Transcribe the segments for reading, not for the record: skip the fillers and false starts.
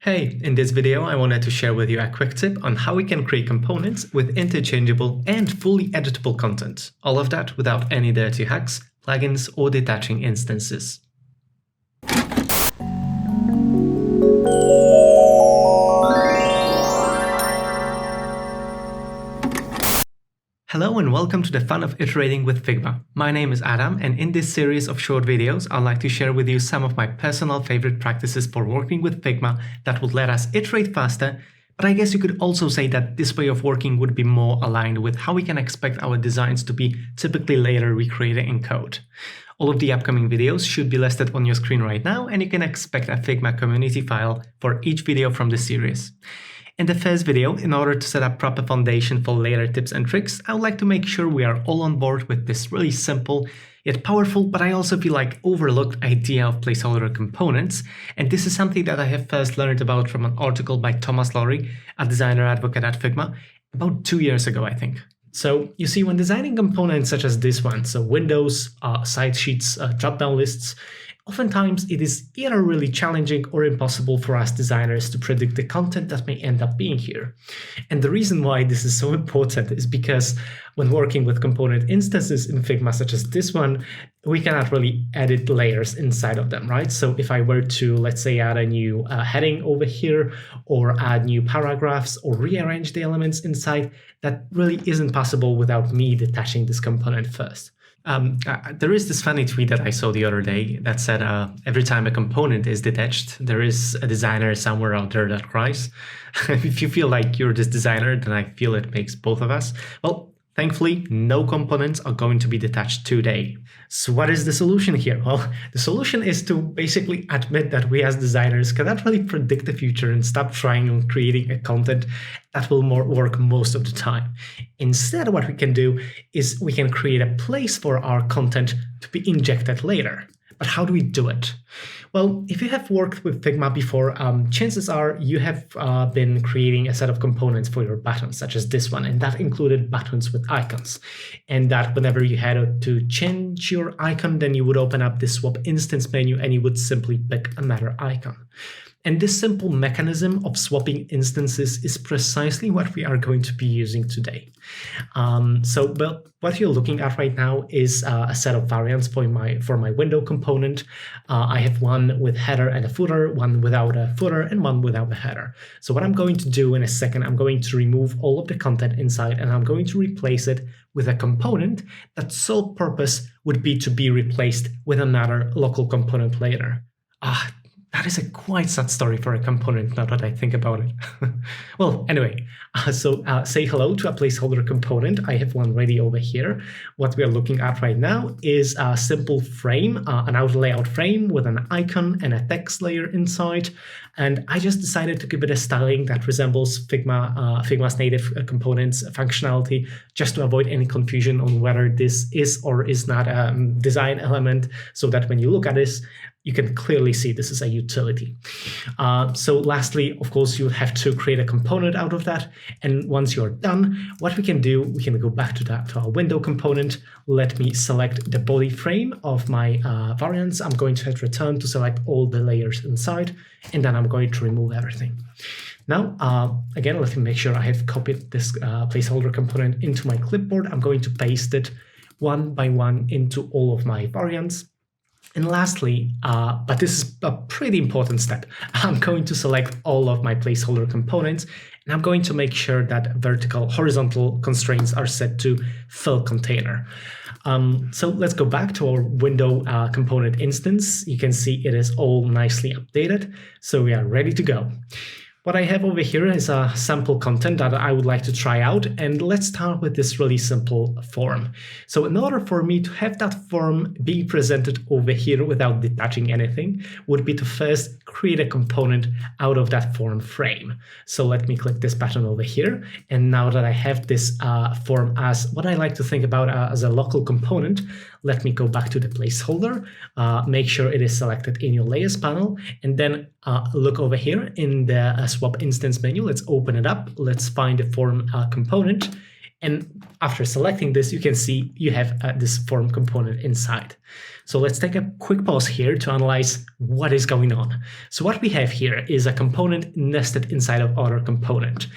Hey, in this video I wanted to share with you a quick tip on how we can create components with interchangeable and fully editable content. All of that without any dirty hacks, plugins or detaching instances. Hello and welcome to the fun of iterating with Figma. My name is Adam, and in this series of short videos I'd like to share with you some of my personal favorite practices for working with Figma that would let us iterate faster, but I guess you could also say that this way of working would be more aligned with how we can expect our designs to be typically later recreated in code. All of the upcoming videos should be listed on your screen right now, and you can expect a Figma community file for each video from the series. In the first video, in order to set up proper foundation for later tips and tricks, I would like to make sure we are all on board with this really simple yet powerful, but I also feel like overlooked idea of placeholder components. And this is something that I have first learned about from an article by Thomas Lowry, a designer advocate at Figma, about 2 years ago, I think. So you see, when designing components such as this one, so windows, side sheets, drop-down lists, oftentimes it is either really challenging or impossible for us designers to predict the content that may end up being here. And the reason why this is so important is because when working with component instances in Figma, such as this one, we cannot really edit layers inside of them, right? So if I were to, let's say, add a new heading over here, or add new paragraphs, or rearrange the elements inside, that really isn't possible without me detaching this component first. There is this funny tweet that I saw the other day that said every time a component is detached, there is a designer somewhere out there that cries. If you feel like you're this designer, then I feel it makes both of us. Well, thankfully, no components are going to be detached today. So what is the solution here? Well, the solution is to basically admit that we as designers cannot really predict the future and stop trying on creating a content that will work most of the time. Instead, what we can do is we can create a place for our content to be injected later. But how do we do it? Well, if you have worked with Figma before, chances are you have been creating a set of components for your buttons, such as this one, and that included buttons with icons. And that whenever you had to change your icon, then you would open up this swap instance menu and you would simply pick another icon. And this simple mechanism of swapping instances is precisely what we are going to be using today. Well, what you're looking at right now is a set of variants for my window component. I have one with header and a footer, one without a footer, and one without a header. So what I'm going to do in a second, I'm going to remove all of the content inside, and I'm going to replace it with a component that sole purpose would be to be replaced with another local component later. That is a quite sad story for a component, now that I think about it. Well, anyway, say hello to a placeholder component. I have one ready over here. What we are looking at right now is a simple frame, an outer layout frame with an icon and a text layer inside. And I just decided to give it a styling that resembles Figma's native components functionality, just to avoid any confusion on whether this is or is not a design element, so that when you look at this, you can clearly see this is a utility. So lastly, of course, you have to create a component out of that. And once you're done, what we can do, we can go back to our window component. Let me select the body frame of my variants. I'm going to hit return to select all the layers inside, and then I'm going to remove everything. Now, again, let me make sure I have copied this placeholder component into my clipboard. I'm going to paste it one by one into all of my variants. And lastly, but this is a pretty important step, I'm going to select all of my placeholder components, and I'm going to make sure that horizontal constraints are set to fill container. So let's go back to our window component instance. You can see it is all nicely updated, so we are ready to go. What I have over here is a sample content that I would like to try out, and let's start with this really simple form. So in order for me to have that form being presented over here without detaching anything, would be to first create a component out of that form frame. So let me click this button over here, and now that I have this form as what I like to think about as a local component, let me go back to the placeholder, make sure it is selected in your layers panel, and then look over here in the swap instance menu. Let's open it up. Let's find the form component. And after selecting this, you can see you have this form component inside. So let's take a quick pause here to analyze what is going on. So what we have here is a component nested inside of other component.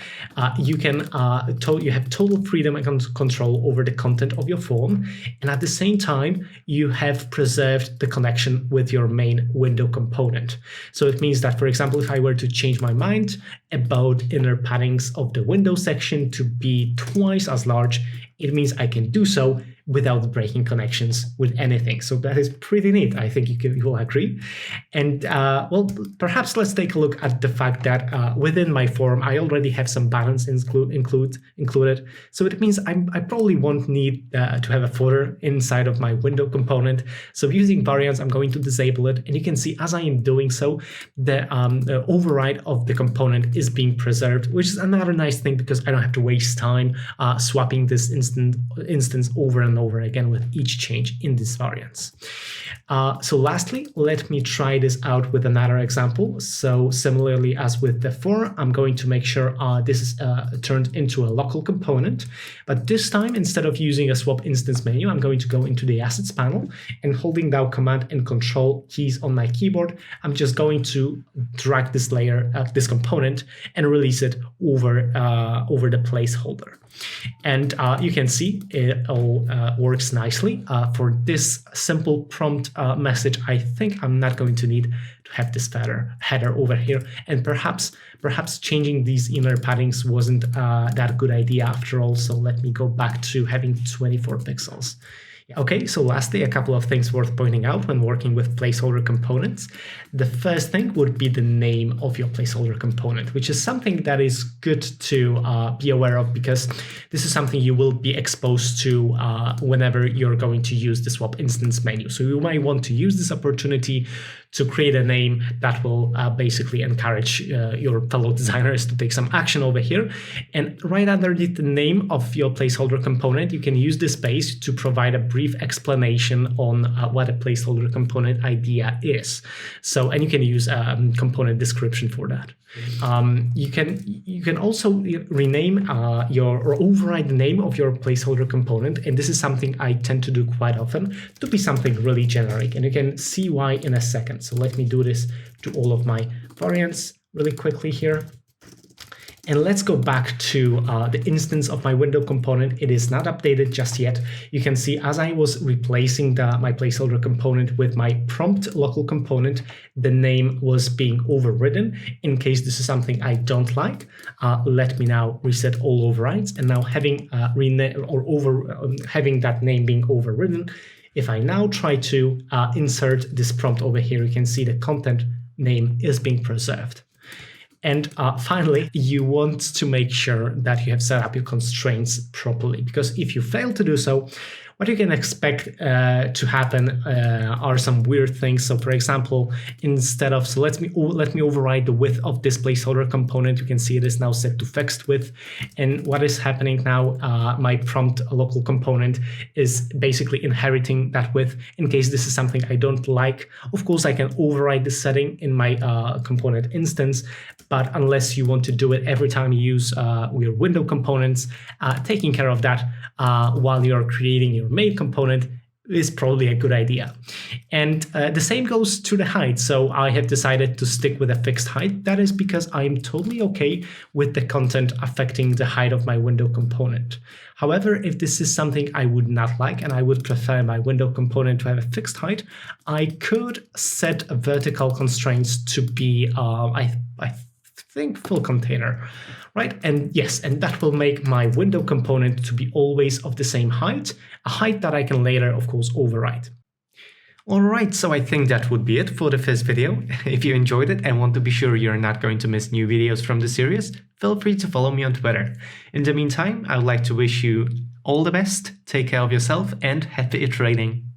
You have total freedom and control over the content of your form, and at the same time, you have preserved the connection with your main window component. So it means that, for example, if I were to change my mind about inner paddings of the window section to be twice as large, it means I can do so without breaking connections with anything. So that is pretty neat. I think you will agree. And well, perhaps let's take a look at the fact that within my form, I already have some buttons included. So it means I probably won't need to have a footer inside of my window component. So using variants, I'm going to disable it. And you can see as I am doing so, the override of the component is being preserved, which is another nice thing because I don't have to waste time swapping this instance over and over again with each change in these variants. So lastly, let me try this out with another example. So similarly as with the form, I'm going to make sure this is turned into a local component. But this time, instead of using a swap instance menu, I'm going to go into the assets panel and holding down Command and Control keys on my keyboard, I'm just going to drag this layer, this component, and release it over the placeholder. And you can see it all works nicely. For this simple prompt message, I think I'm not going to need to have this header over here. And perhaps changing these inner paddings wasn't that good idea after all. So let me go back to having 24 pixels. Okay, so lastly, a couple of things worth pointing out when working with placeholder components. The first thing would be the name of your placeholder component, which is something that is good to be aware of because this is something you will be exposed to whenever you're going to use the swap instance menu. So you might want to use this opportunity to create a name that will basically encourage your fellow designers to take some action over here. And right underneath the name of your placeholder component, you can use this space to provide a brief explanation on what a placeholder component idea is. So, and you can use a component description for that. You can also rename or override the name of your placeholder component, and this is something I tend to do quite often, to be something really generic, and you can see why in a second. So let me do this to all of my variants really quickly here. And let's go back to the instance of my window component. It is not updated just yet. You can see as I was replacing my placeholder component with my prompt local component, the name was being overridden. In case this is something I don't like, let me now reset all overrides. And now having having that name being overridden, if I now try to insert this prompt over here, you can see the content name is being preserved. And finally, you want to make sure that you have set up your constraints properly, because if you fail to do so, what you can expect to happen are some weird things. So for example, instead of, so let me override the width of this placeholder component. You can see it is now set to fixed width. And what is happening now, my prompt local component is basically inheriting that width. In case this is something I don't like, of course, I can override this setting in my component instance. But unless you want to do it every time you use your window components, taking care of that while you're creating your main component is probably a good idea. And the same goes to the height. So I have decided to stick with a fixed height. That is because I'm totally okay with the content affecting the height of my window component. However, if this is something I would not like and I would prefer my window component to have a fixed height, I could set vertical constraints to be, I think, full container, right? And yes, and that will make my window component to be always of the same height, a height that I can later, of course, override. All right, so I think that would be it for the first video. If you enjoyed it and want to be sure you're not going to miss new videos from the series, feel free to follow me on Twitter. In the meantime, I would like to wish you all the best, take care of yourself, and happy iterating.